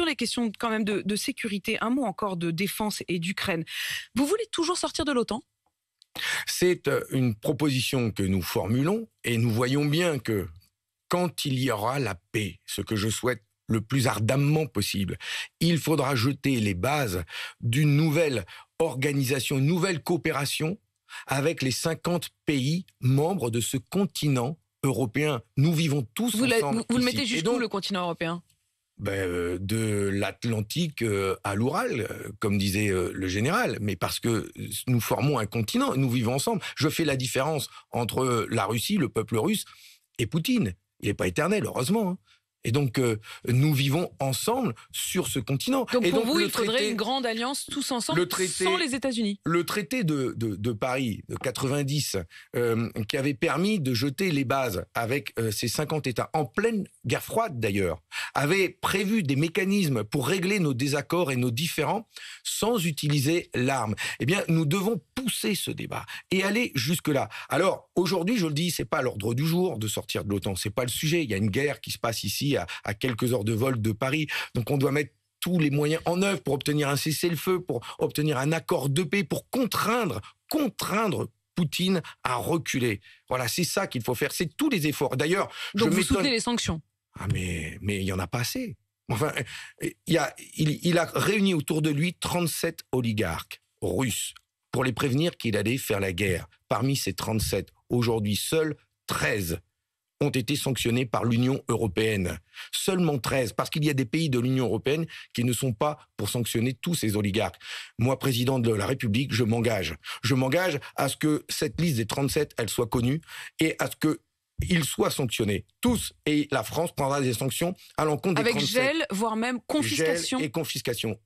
sur les questions quand même de sécurité, un mot encore de défense et d'Ukraine. Vous voulez toujours sortir de l'OTAN ? C'est une proposition que nous formulons et nous voyons bien que quand il y aura la paix, ce que je souhaite le plus ardemment possible, il faudra jeter les bases d'une nouvelle organisation, une nouvelle coopération avec les 50 pays membres de ce continent européen. Nous vivons tous ensemble. Vous le ici. mettez jusqu'où, le continent européen ? De l'Atlantique à l'Oural, comme disait le général, mais parce que nous formons un continent, nous vivons ensemble. Je fais la différence entre la Russie, le peuple russe, et Poutine. Il n'est pas éternel, heureusement. Et donc, nous vivons ensemble sur ce continent. Donc, et pour vous, il faudrait une grande alliance tous ensemble, sans les États-Unis. Le traité de Paris, de 90, qui avait permis de jeter les bases avec ces 50 États, en pleine guerre froide d'ailleurs, avait prévu des mécanismes pour régler nos désaccords et nos différends sans utiliser l'arme. Eh bien, nous devons pousser ce débat et aller jusque-là. Alors, aujourd'hui, je le dis, c'est pas à l'ordre du jour de sortir de l'OTAN, c'est pas le sujet. Il y a une guerre qui se passe ici à quelques heures de vol de Paris. Donc on doit mettre tous les moyens en œuvre pour obtenir un cessez-le-feu, pour obtenir un accord de paix, pour contraindre Poutine à reculer. Voilà, c'est ça qu'il faut faire, c'est tous les efforts. D'ailleurs, donc vous soutenez les sanctions ? Ah mais il y en a pas assez. Enfin, il a réuni autour de lui 37 oligarques russes pour les prévenir qu'il allait faire la guerre. Parmi ces 37, aujourd'hui, seuls 13 ont été sanctionnés par l'Union européenne. Seulement 13, parce qu'il y a des pays de l'Union européenne qui ne sont pas pour sanctionner tous ces oligarques. Moi, président de la République, je m'engage. Je m'engage à ce que cette liste des 37, elle soit connue et à ce qu'ils soient sanctionnés. Tous. Et la France prendra des sanctions à l'encontre des 37. Avec gel, voire même confiscation. Gel et confiscation.